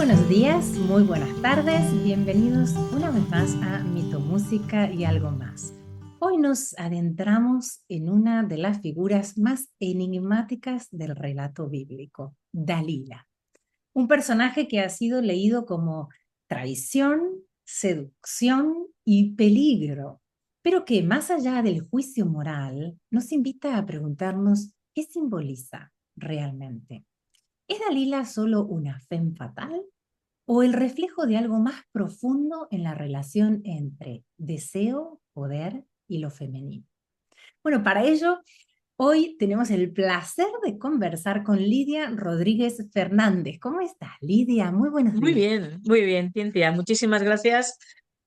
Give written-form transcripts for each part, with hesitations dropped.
buenos días, muy buenas tardes, bienvenidos una vez más a Mito, Música y algo más. Hoy nos adentramos en una de las figuras más enigmáticas del relato bíblico, Dalila, un personaje que ha sido leído como traición, seducción y peligro, pero que más allá del juicio moral nos invita a preguntarnos qué simboliza realmente. ¿Es Dalila solo una femme fatal o el reflejo de algo más profundo en la relación entre deseo, poder y lo femenino? Bueno, para ello, hoy tenemos el placer de conversar con Lidia Rodríguez Fernández. ¿Cómo estás, Lidia? Muy buenos días. Muy bien, Cintia. Muchísimas gracias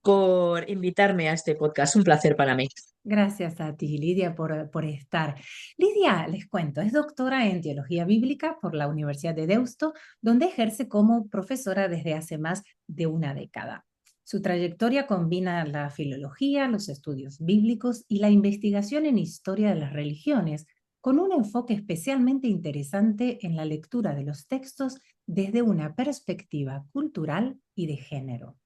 por invitarme a este podcast. Un placer para mí. Gracias a ti, Lidia, por estar. Lidia, les cuento, es doctora en teología bíblica por la Universidad de Deusto, donde ejerce como profesora desde hace más de una década. Su trayectoria combina la filología, los estudios bíblicos y la investigación en historia de las religiones, con un enfoque especialmente interesante en la lectura de los textos desde una perspectiva cultural y de género.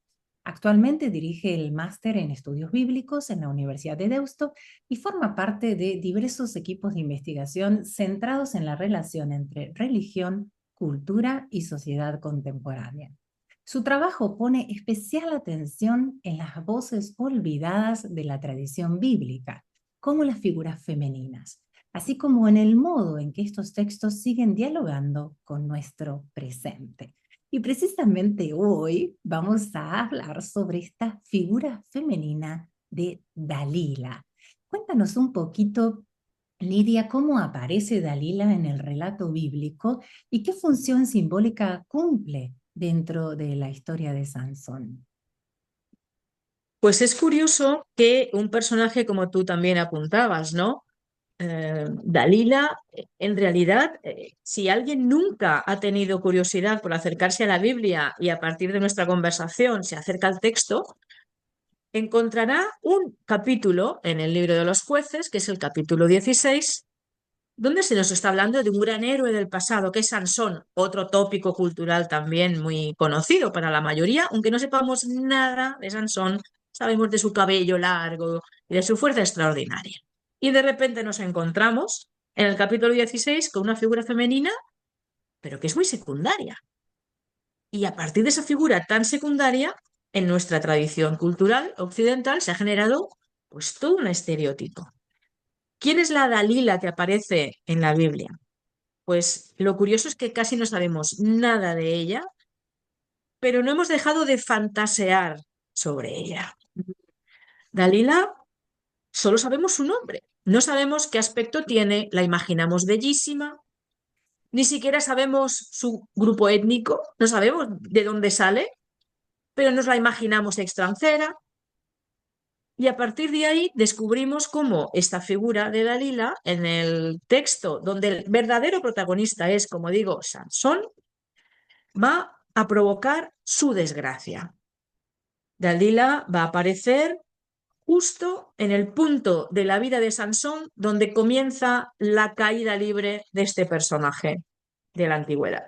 Actualmente dirige el máster en estudios bíblicos en la Universidad de Deusto y forma parte de diversos equipos de investigación centrados en la relación entre religión, cultura y sociedad contemporánea. Su trabajo pone especial atención en las voces olvidadas de la tradición bíblica, como las figuras femeninas, así como en el modo en que estos textos siguen dialogando con nuestro presente. Y precisamente hoy vamos a hablar sobre esta figura femenina de Dalila. Cuéntanos un poquito, Lidia, cómo aparece Dalila en el relato bíblico y qué función simbólica cumple dentro de la historia de Sansón. Pues es curioso que un personaje como tú también apuntabas, ¿no? Dalila, en realidad, si alguien nunca ha tenido curiosidad por acercarse a la Biblia y a partir de nuestra conversación se acerca al texto, encontrará un capítulo en el libro de los jueces, que es el capítulo 16, donde se nos está hablando de un gran héroe del pasado, que es Sansón, otro tópico cultural también muy conocido para la mayoría, aunque no sepamos nada de Sansón, sabemos de su cabello largo y de su fuerza extraordinaria. Y de repente nos encontramos en el capítulo 16 con una figura femenina, pero que es muy secundaria. Y a partir de esa figura tan secundaria, en nuestra tradición cultural occidental se ha generado pues todo un estereotipo. ¿Quién es la Dalila que aparece en la Biblia? Pues lo curioso es que casi no sabemos nada de ella, pero no hemos dejado de fantasear sobre ella. Dalila, solo sabemos su nombre, no sabemos qué aspecto tiene, la imaginamos bellísima, ni siquiera sabemos su grupo étnico, no sabemos de dónde sale, pero nos la imaginamos extranjera. Y a partir de ahí descubrimos cómo esta figura de Dalila, en el texto donde el verdadero protagonista es, como digo, Sansón, va a provocar su desgracia. Dalila va a aparecer justo en el punto de la vida de Sansón donde comienza la caída libre de este personaje de la antigüedad.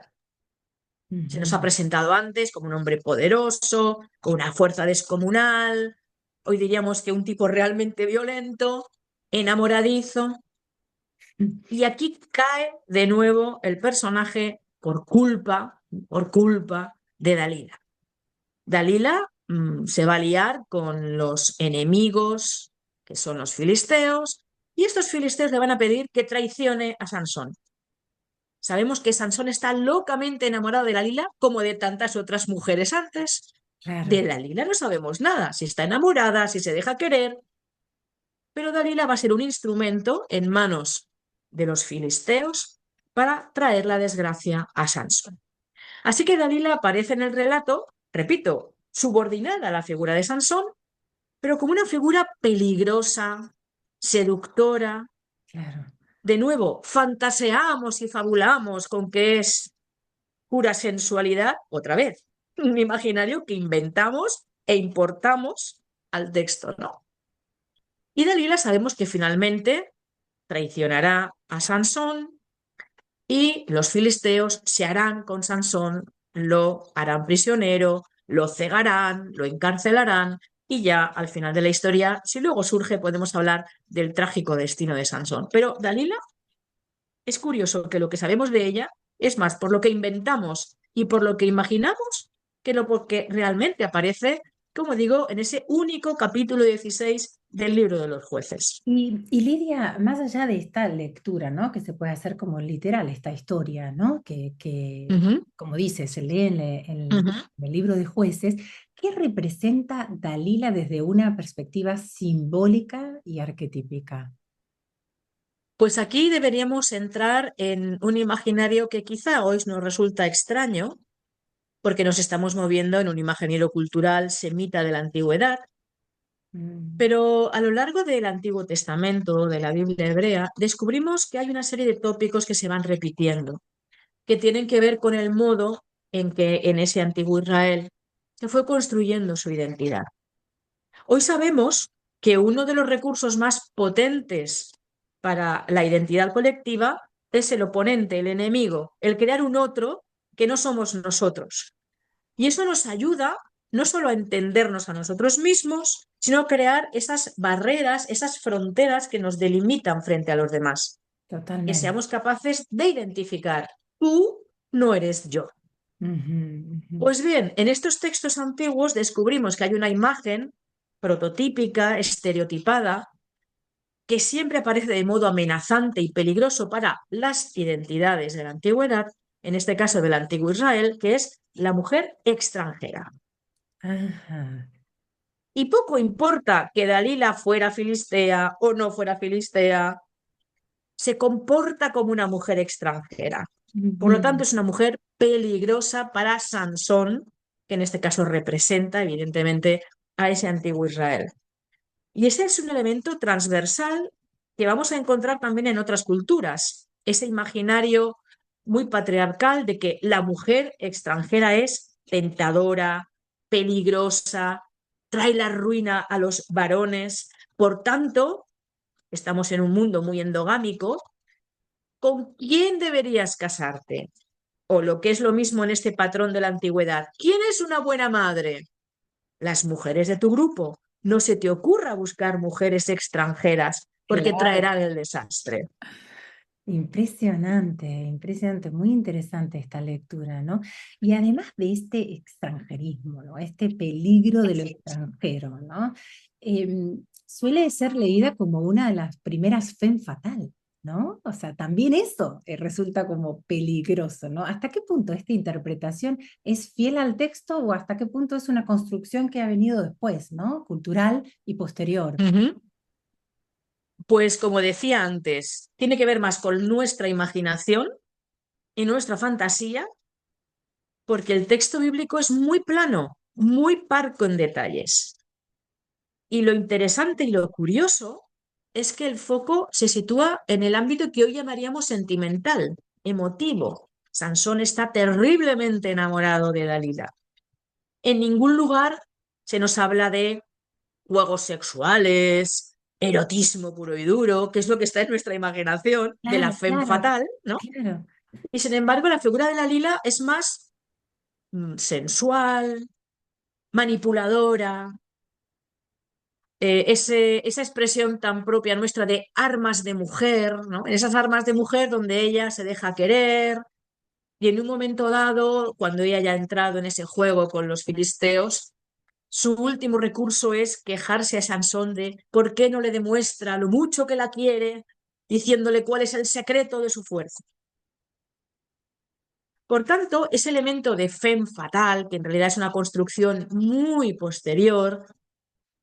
Se nos ha Ujú. presentado antes como un hombre poderoso, con una fuerza descomunal, hoy diríamos que un tipo realmente violento, enamoradizo, y aquí cae de nuevo el personaje por culpa de Dalila. Dalila se va a liar con los enemigos, que son los filisteos, y estos filisteos le van a pedir que traicione a Sansón. Sabemos que Sansón está locamente enamorado de Dalila, como de tantas otras mujeres antes. Claro. De Dalila no sabemos nada, si está enamorada, si se deja querer, pero Dalila va a ser un instrumento en manos de los filisteos para traer la desgracia a Sansón. Así que Dalila aparece en el relato, repito, subordinada a la figura de Sansón, pero como una figura peligrosa, seductora. Claro. De nuevo, fantaseamos y fabulamos con que es pura sensualidad, otra vez, un imaginario que inventamos e importamos al texto, ¿no? Y Dalila sabemos que finalmente traicionará a Sansón y los filisteos se harán con Sansón lo harán prisionero, lo cegarán, lo encarcelarán y ya al final de la historia, si luego surge, podemos hablar del trágico destino de Sansón. Pero Dalila, es curioso que lo que sabemos de ella es más por lo que inventamos y por lo que imaginamos que lo porque realmente aparece, como digo, en ese único capítulo 16 del libro de los jueces. Y Lidia, más allá de esta lectura, ¿no? Que se puede hacer como literal esta historia, ¿no? Que Ujú, como dice, se lee ujú. en el libro de jueces, ¿qué representa Dalila desde una perspectiva simbólica y arquetípica? Pues aquí deberíamos entrar en un imaginario que quizá hoy nos resulta extraño, porque nos estamos moviendo en un imaginario cultural semita de la antigüedad, Mm, pero a lo largo del Antiguo Testamento, de la Biblia hebrea, descubrimos que hay una serie de tópicos que se van repitiendo, que tienen que ver con el modo en que en ese antiguo Israel se fue construyendo su identidad. Hoy sabemos que uno de los recursos más potentes para la identidad colectiva es el oponente, el enemigo, el crear un otro que no somos nosotros. Y eso nos ayuda no solo a entendernos a nosotros mismos, sino a crear esas barreras, esas fronteras que nos delimitan frente a los demás. Que totalmente. seamos capaces de identificar, tú no eres yo. Ujú, ujú. Pues bien, en estos textos antiguos descubrimos que hay una imagen prototípica, estereotipada, que siempre aparece de modo amenazante y peligroso para las identidades de la antigüedad, en este caso del antiguo Israel, que es la mujer extranjera. Ajá. Y poco importa que Dalila fuera filistea o no fuera filistea, se comporta como una mujer extranjera. Por lo tanto, Ujú. es una mujer peligrosa para Sansón, que en este caso representa, evidentemente, a ese antiguo Israel. Y ese es un elemento transversal que vamos a encontrar también en otras culturas. Ese imaginario muy patriarcal de que la mujer extranjera es tentadora, peligrosa, trae la ruina a los varones. Por tanto, estamos en un mundo muy endogámico. ¿Con quién deberías casarte? O lo que es lo mismo en este patrón de la antigüedad, ¿quién es una buena madre? Las mujeres de tu grupo. No se te ocurra buscar mujeres extranjeras porque Claro. traerán el desastre. Impresionante, impresionante, muy interesante esta lectura, ¿no? Y además de este extranjerismo, ¿no? Este peligro de lo extranjero, ¿no? Suele ser leída como una de las primeras femme fatal, ¿no? O sea, también eso resulta como peligroso, ¿no? ¿Hasta qué punto esta interpretación es fiel al texto o hasta qué punto es una construcción que ha venido después, ¿no? Cultural y posterior. Ujú. Pues como decía antes, tiene que ver más con nuestra imaginación y nuestra fantasía, porque el texto bíblico es muy plano, muy parco en detalles. Y lo interesante y lo curioso es que el foco se sitúa en el ámbito que hoy llamaríamos sentimental, emotivo. Sansón está terriblemente enamorado de Dalila. En ningún lugar se nos habla de juegos sexuales, erotismo puro y duro, que es lo que está en nuestra imaginación de la Claro, femme claro, fatal, ¿no? claro. Y sin embargo, la figura de Dalila es más sensual, manipuladora, esa expresión tan propia nuestra de armas de mujer, ¿no? En esas armas de mujer donde ella se deja querer y en un momento dado, cuando ella ya ha entrado en ese juego con los filisteos, su último recurso es quejarse a Sansón de por qué no le demuestra lo mucho que la quiere, diciéndole cuál es el secreto de su fuerza. Por tanto, ese elemento de femme fatal, que en realidad es una construcción muy posterior,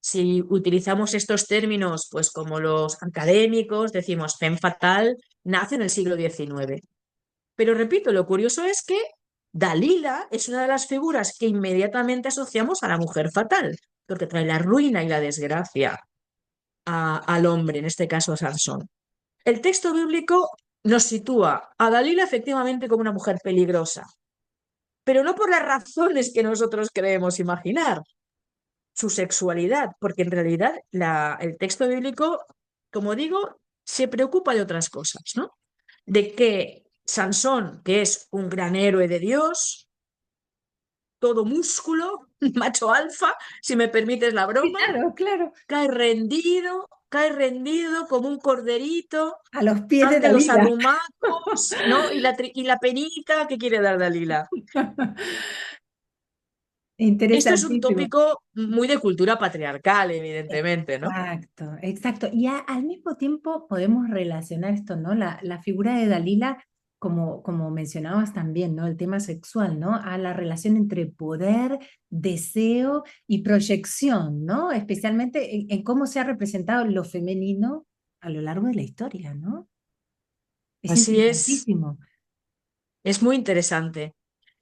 si utilizamos estos términos, pues como los académicos, decimos femme fatal, nace en el siglo XIX. Pero repito, lo curioso es que Dalila es una de las figuras que inmediatamente asociamos a la mujer fatal, porque trae la ruina y la desgracia al hombre, en este caso a Sansón. El texto bíblico nos sitúa a Dalila efectivamente como una mujer peligrosa, pero no por las razones que nosotros creemos imaginar, su sexualidad, porque en realidad el texto bíblico, como digo, se preocupa de otras cosas, ¿no? De que Sansón, que es un gran héroe de Dios, todo músculo, macho alfa, si me permites la broma, Claro, claro. cae rendido como un corderito A los pies de ante los Dalila. arrumacos, ¿no? Y la penita que quiere dar Dalila. Esto es un Interesantísimo. tópico muy de cultura patriarcal, evidentemente, ¿no? Exacto, exacto. Y al mismo tiempo podemos relacionar esto, ¿no? La figura de Dalila, como mencionabas también, ¿no? El tema sexual, ¿no? A la relación entre poder, deseo y proyección, ¿no? Especialmente en cómo se ha representado lo femenino a lo largo de la historia, ¿no? Es Así interesantísimo. es muy interesante.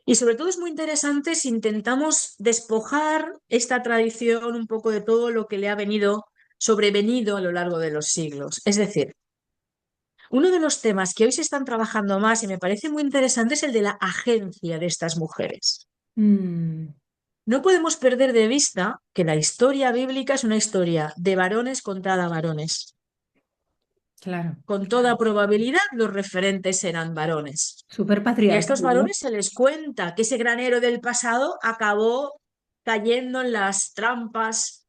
Y sobre todo es muy interesante si intentamos despojar esta tradición un poco de todo lo que le ha venido sobrevenido a lo largo de los siglos. Es decir, uno de los temas que hoy se están trabajando más y me parece muy interesante es el de la agencia de estas mujeres. Mm, No podemos perder de vista que la historia bíblica es una historia de varones contra varones. claro, Con toda probabilidad los referentes eran varones. súper Y a patriarcal, estos ¿no? varones se les cuenta que ese granero del pasado acabó cayendo en las trampas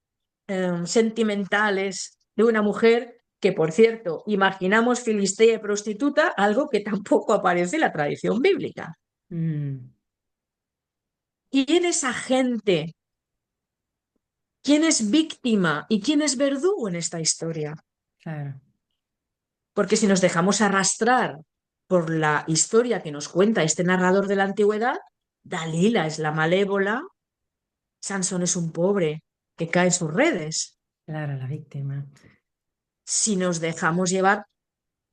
sentimentales de una mujer que, por cierto, imaginamos filistea y prostituta, algo que tampoco aparece en la tradición bíblica. Mm, ¿Quién es agente? ¿Quién es víctima? ¿Y quién es verdugo en esta historia? claro. Porque si nos dejamos arrastrar por la historia que nos cuenta este narrador de la antigüedad, Dalila es la malévola, Sansón es un pobre que cae en sus redes. Claro, la víctima. Si nos dejamos llevar,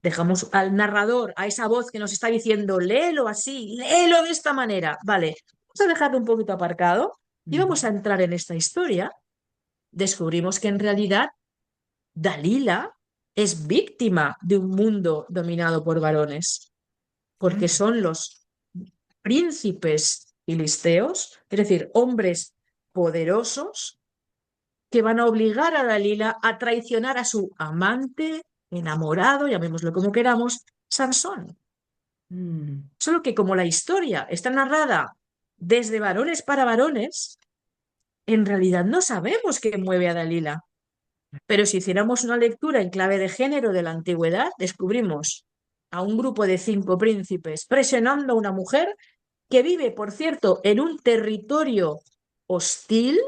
dejamos al narrador, a esa voz que nos está diciendo, léelo así, léelo de esta manera. Vale, vamos a dejarlo un poquito aparcado y Ujú. vamos a entrar en esta historia. Descubrimos que en realidad Dalila es víctima de un mundo dominado por varones, porque Ah, son los príncipes filisteos, es decir, hombres poderosos que van a obligar a Dalila a traicionar a su amante, enamorado, llamémoslo como queramos, Sansón. mm, Solo que como la historia está narrada desde varones para varones, en realidad no sabemos qué mueve a Dalila. Pero si hiciéramos una lectura en clave de género de la antigüedad, descubrimos a un grupo de 5 príncipes presionando a una mujer que vive, por cierto, en un territorio hostil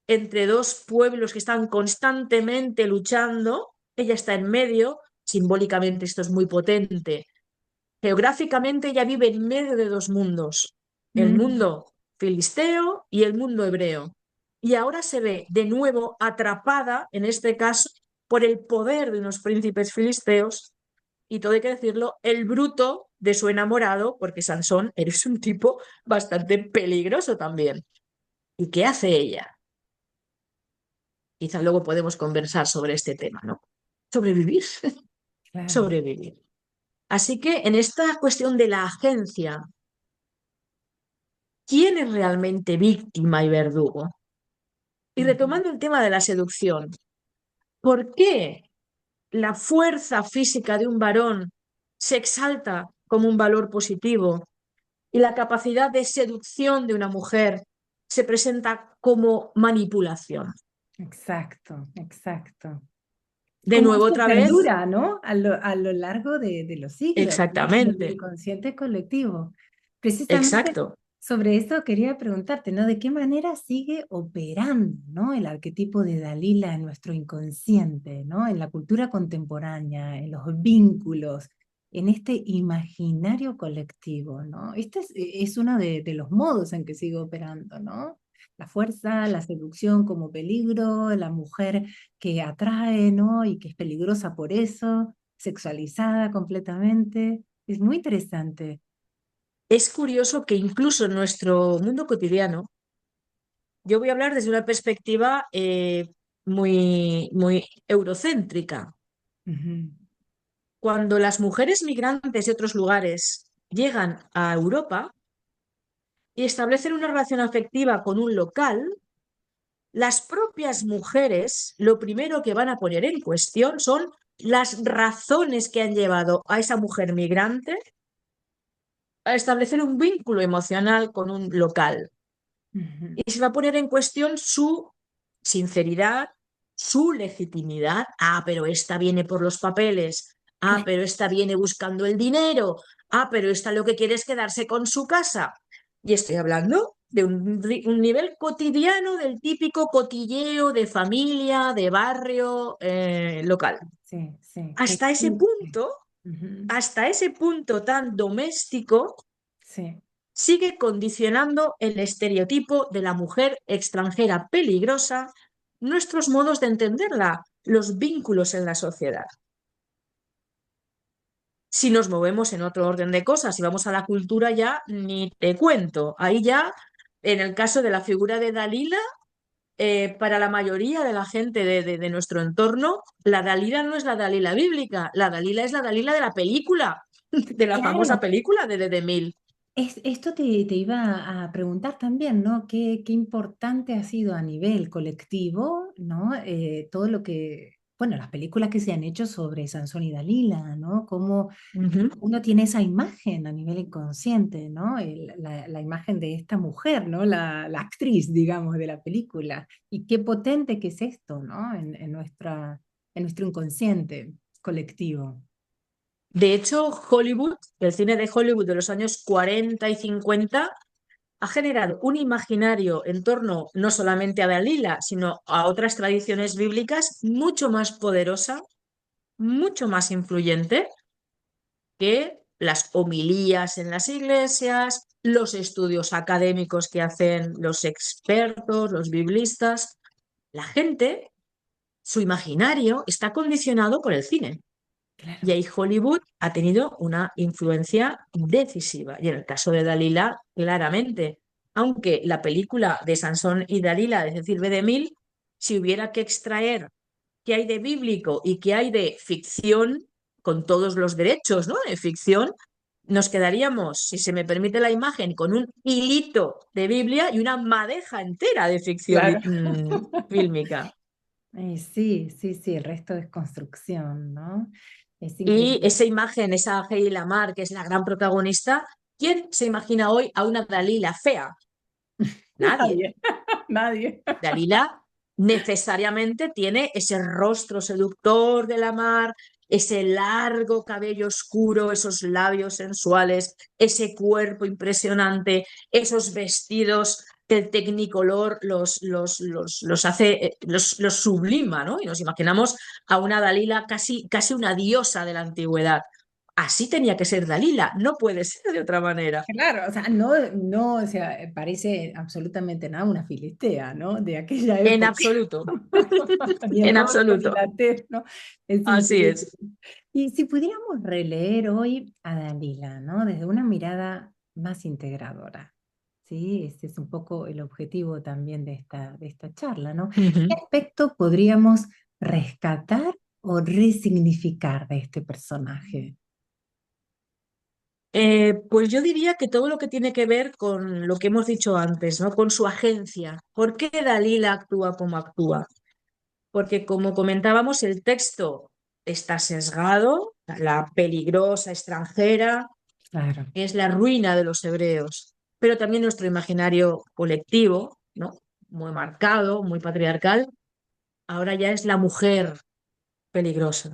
entre dos pueblos que están constantemente luchando. Ella está en medio, simbólicamente esto es muy potente. Geográficamente ella vive en medio de dos mundos, el mm, mundo filisteo y el mundo hebreo. Y ahora se ve de nuevo atrapada, en este caso, por el poder de unos príncipes filisteos y todo hay que decirlo, el bruto de su enamorado, porque Sansón eres un tipo bastante peligroso también. ¿Y qué hace ella? Quizá luego podemos conversar sobre este tema, ¿no? Sobrevivir, claro. sobrevivir. Así que en esta cuestión de la agencia, ¿quién es realmente víctima y verdugo? Y Ujú. retomando el tema de la seducción, ¿por qué la fuerza física de un varón se exalta como un valor positivo y la capacidad de seducción de una mujer se presenta como manipulación? Exacto, exacto. De Como nuevo, esto otra vez, perdura, ¿no? A lo largo de los siglos, ¿no? En el exactamente, inconsciente colectivo. Precisamente exacto. sobre esto quería preguntarte, ¿no? ¿De qué manera sigue operando, ¿no? El arquetipo de Dalila en nuestro inconsciente, ¿no? En la cultura contemporánea, en los vínculos, en este imaginario colectivo, ¿no? Este es uno de los modos en que sigue operando, ¿no? La fuerza, la seducción como peligro, la mujer que atrae, ¿no? Y que es peligrosa por eso, sexualizada completamente. Es muy interesante. Es curioso que incluso en nuestro mundo cotidiano, yo voy a hablar desde una perspectiva muy eurocéntrica. Ujú. Cuando las mujeres migrantes de otros lugares llegan a Europa y establecen una relación afectiva con un local, las propias mujeres lo primero que van a poner en cuestión son las razones que han llevado a esa mujer migrante a establecer un vínculo emocional con un local. Ujú. Y se va a poner en cuestión su sinceridad, su legitimidad. Ah, pero esta viene por los papeles. Ah, pero esta viene buscando el dinero. Ah, pero esta lo que quiere es quedarse con su casa. Y estoy hablando de un nivel cotidiano del típico cotilleo de familia, de barrio local. Sí, sí, qué Hasta ese triste. punto, Ujú. hasta ese punto tan doméstico, Sí, sigue condicionando el estereotipo de la mujer extranjera peligrosa, nuestros modos de entenderla, los vínculos en la sociedad. Si nos movemos en otro orden de cosas, si vamos a la cultura ya, ni te cuento. Ahí ya, en el caso de la figura de Dalila, para la mayoría de la gente de nuestro entorno, la Dalila no es la Dalila bíblica, la Dalila es la Dalila de la película, de la famosa claro. película de Mil. Esto te iba a preguntar también, ¿no? Qué importante ha sido a nivel colectivo, ¿no? Todo lo que, bueno, las películas que se han hecho sobre Sansón y Dalila, ¿no? Cómo Ujú. uno tiene esa imagen a nivel inconsciente, ¿no? La imagen de esta mujer, ¿no? La actriz, digamos, de la película. Y qué potente que es esto, ¿no? En nuestro inconsciente colectivo. De hecho, Hollywood, el cine de Hollywood de los años 40 y 50, ha generado un imaginario en torno no solamente a Dalila, sino a otras tradiciones bíblicas mucho más poderosa, mucho más influyente que las homilías en las iglesias, los estudios académicos que hacen los expertos, los biblistas. La gente, su imaginario está condicionado por el cine. Y Claro. ahí Hollywood ha tenido una influencia decisiva. Y en el caso de Dalila, claramente. Aunque la película de Sansón y Dalila de Cecil B. DeMille, si hubiera que extraer qué hay de bíblico y qué hay de ficción, con todos los derechos, ¿no? De ficción, nos quedaríamos, si se me permite la imagen, con un hilito de Biblia y una madeja entera de ficción Claro. fílmica. Sí, sí, sí, el resto es construcción, ¿no? Es Y increíble. esa imagen, esa Heidi Lamar, que es la gran protagonista, ¿quién se imagina hoy a una Dalila fea? Nadie. Nadie, nadie. Dalila necesariamente tiene ese rostro seductor de la mar, ese largo cabello oscuro, esos labios sensuales, ese cuerpo impresionante, esos vestidos que el Technicolor los hace, los sublima, ¿no? Y nos imaginamos a una Dalila casi una diosa de la antigüedad. Así tenía que ser Dalila, no puede ser de otra manera. Claro, o sea, no, no, o sea, parece absolutamente nada una filistea, ¿no? De aquella En época. absoluto, Ni el en rostro, ni absoluto. la tez, ¿no? Es Así increíble. es. Y si pudiéramos releer hoy a Dalila, ¿no? Desde una mirada más integradora, ¿sí? Ese es un poco el objetivo también de esta charla, ¿no? ¿Qué Ujú. aspecto podríamos rescatar o resignificar de este personaje? Pues yo diría que todo lo que tiene que ver con lo que hemos dicho antes, ¿no? Con su agencia. ¿Por qué Dalila actúa como actúa? Porque como comentábamos, el texto está sesgado, la peligrosa extranjera Claro. es la ruina de los hebreos, pero también nuestro imaginario colectivo, ¿no? Muy marcado, muy patriarcal, ahora ya es la mujer peligrosa.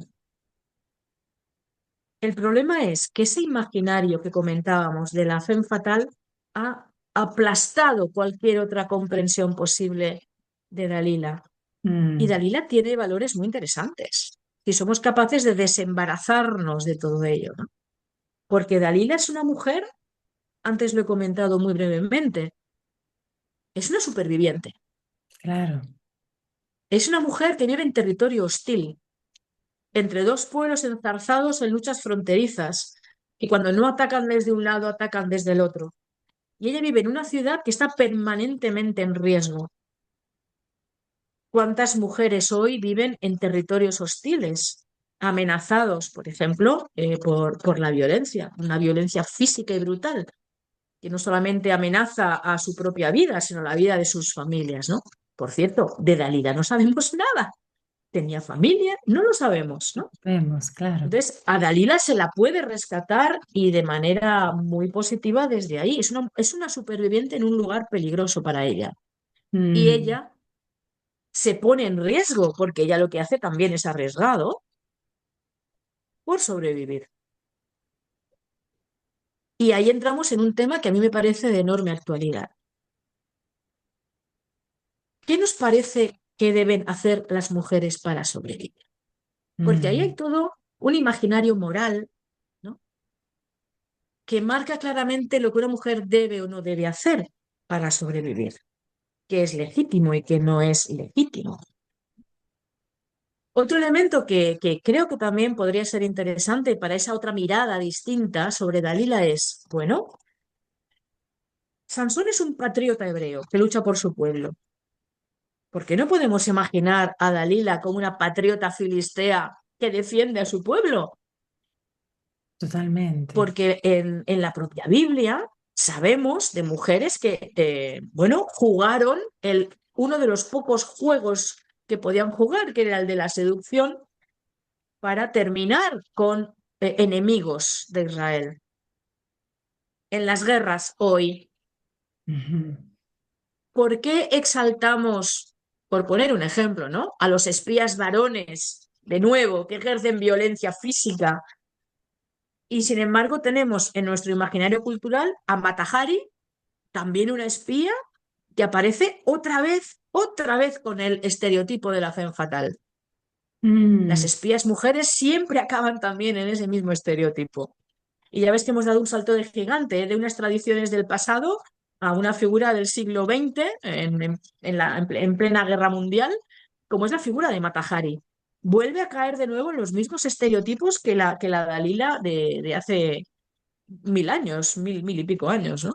El problema es que ese imaginario que comentábamos de la femme fatal ha aplastado cualquier otra comprensión posible de Dalila. Y Mm, Dalila tiene valores muy interesantes. Si somos capaces de desembarazarnos de todo ello, ¿no? Porque Dalila es una mujer, antes lo he comentado muy brevemente, es una superviviente. claro. Es una mujer que vive en territorio hostil, entre dos pueblos enzarzados en luchas fronterizas, y cuando no atacan desde un lado, atacan desde el otro. Y ella vive en una ciudad que está permanentemente en riesgo. ¿Cuántas mujeres hoy viven en territorios hostiles, amenazados, por ejemplo, por la violencia, una violencia física y brutal, que no solamente amenaza a su propia vida, sino la vida de sus familias, ¿no? Por cierto, de Dalila no sabemos nada. ¿Tenía familia? No lo sabemos, ¿no? Vemos, claro. Entonces, a Dalila se la puede rescatar y de manera muy positiva desde ahí. Es una superviviente en un lugar peligroso para ella. Y Mm, ella se pone en riesgo, porque ella lo que hace también es arriesgado, por sobrevivir. Y ahí entramos en un tema que a mí me parece de enorme actualidad. ¿Qué nos parece que deben hacer las mujeres para sobrevivir? Porque ahí hay mm, todo un imaginario moral, ¿no? Que marca claramente lo que una mujer debe o no debe hacer para sobrevivir, qué es legítimo y qué no es legítimo. Otro elemento que creo que también podría ser interesante para esa otra mirada distinta sobre Dalila es, bueno, Sansón es un patriota hebreo que lucha por su pueblo. ¿Por qué no podemos imaginar a Dalila como una patriota filistea que defiende a su pueblo? totalmente. Porque en la propia Biblia sabemos de mujeres que, bueno, jugaron uno de los pocos juegos que podían jugar, que era el de la seducción, para terminar con enemigos de Israel. En las guerras hoy, Ujú. ¿por qué exaltamos, por poner un ejemplo, ¿no? A los espías varones, de nuevo, que ejercen violencia física? Y sin embargo tenemos en nuestro imaginario cultural a Matahari, también una espía, que aparece otra vez con el estereotipo de la femme fatal. Las Mm, espías mujeres siempre acaban también en ese mismo estereotipo. Y ya ves que hemos dado un salto de gigante, de unas tradiciones del pasado a una figura del siglo XX, en plena guerra mundial, como es la figura de Matahari. Vuelve a caer de nuevo en los mismos estereotipos que la Dalila de hace 1000 años, mil y pico años, ¿no?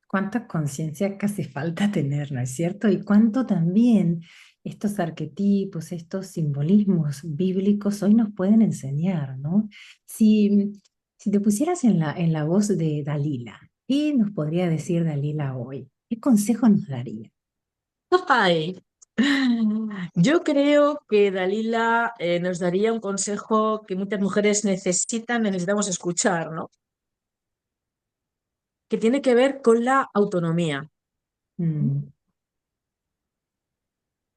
cuánta conciencia que hace falta tener, ¿no es cierto? Y cuánto también estos arquetipos, estos simbolismos bíblicos hoy nos pueden enseñar, ¿no? Si, si te pusieras en la voz de Dalila, ¿qué nos podría decir Dalila hoy? ¿Qué consejo nos daría? Ay, yo creo que Dalila nos daría un consejo que muchas mujeres necesitamos escuchar, ¿no? Que tiene que ver con la autonomía, Mm,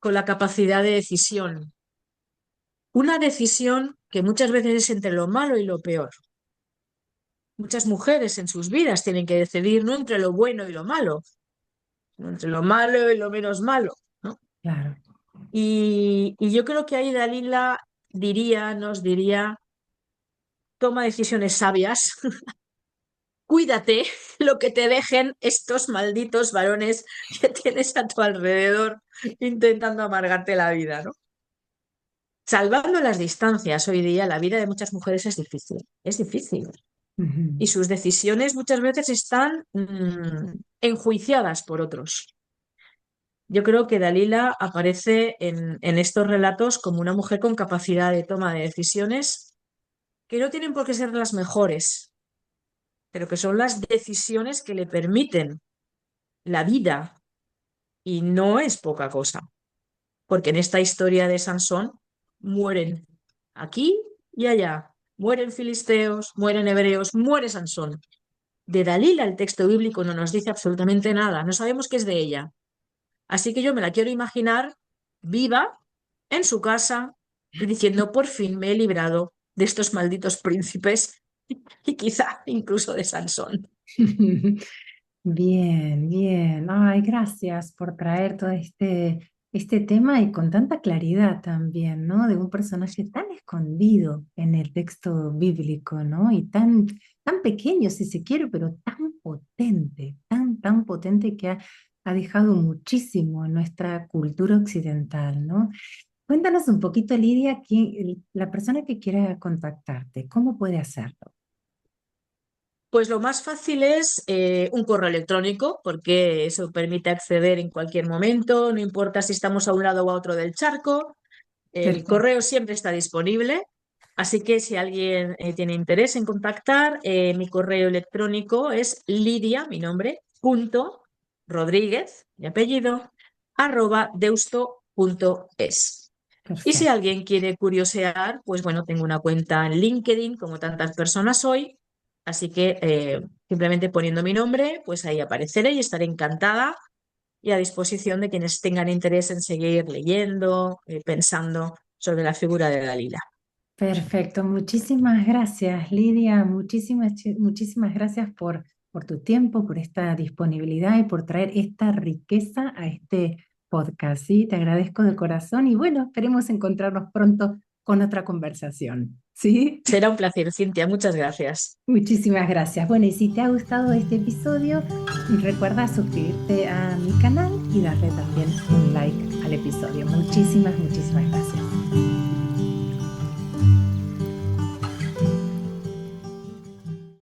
con la capacidad de decisión. Una decisión que muchas veces es entre lo malo y lo peor. Muchas mujeres en sus vidas tienen que decidir no entre lo bueno y lo malo, sino entre lo malo y lo menos malo, ¿no? claro. Y yo creo que ahí Dalila nos diría, toma decisiones sabias. Cuídate lo que te dejen estos malditos varones que tienes a tu alrededor intentando amargarte la vida, ¿no? Salvando las distancias, hoy día la vida de muchas mujeres es difícil, es difícil. Ujú. Y sus decisiones muchas veces están enjuiciadas por otros. Yo creo que Dalila aparece en estos relatos como una mujer con capacidad de toma de decisiones que no tienen por qué ser las mejores, pero que son las decisiones que le permiten la vida. Y no es poca cosa, porque en esta historia de Sansón mueren aquí y allá, mueren filisteos, mueren hebreos, muere Sansón. De Dalila el texto bíblico no nos dice absolutamente nada, no sabemos qué es de ella. Así que yo me la quiero imaginar viva en su casa y diciendo, por fin me he librado de estos malditos príncipes y quizá incluso de Sansón. Bien, bien. Ay, gracias por traer todo este tema y con tanta claridad también, ¿no? De un personaje tan escondido en el texto bíblico, ¿no? Y tan pequeño, si se quiere, pero tan potente, tan potente que ha dejado muchísimo en nuestra cultura occidental, ¿no? Cuéntanos un poquito, Lidia, la persona que quiera contactarte, ¿cómo puede hacerlo? Pues lo más fácil es un correo electrónico, porque eso permite acceder en cualquier momento, no importa si estamos a un lado o a otro del charco, el Perfecto. correo siempre está disponible. Así que si alguien tiene interés en contactar, mi correo electrónico es Lidia, mi nombre, punto Rodríguez, mi apellido, @deusto.es. Y si Perfecto. alguien quiere curiosear, pues bueno, tengo una cuenta en LinkedIn, como tantas personas hoy, así que simplemente poniendo mi nombre, pues ahí apareceré y estaré encantada y a disposición de quienes tengan interés en seguir leyendo, pensando sobre la figura de Dalila. Perfecto, muchísimas gracias, Lidia. Muchísimas gracias por tu tiempo, por esta disponibilidad y por traer esta riqueza a este podcast. ¿Sí? Te agradezco de corazón y bueno, esperemos encontrarnos pronto con otra conversación. ¿Sí? Será un placer, Cintia, muchas gracias. Muchísimas gracias. Bueno, y si te ha gustado este episodio, recuerda suscribirte a mi canal y darle también un like al episodio. Muchísimas gracias.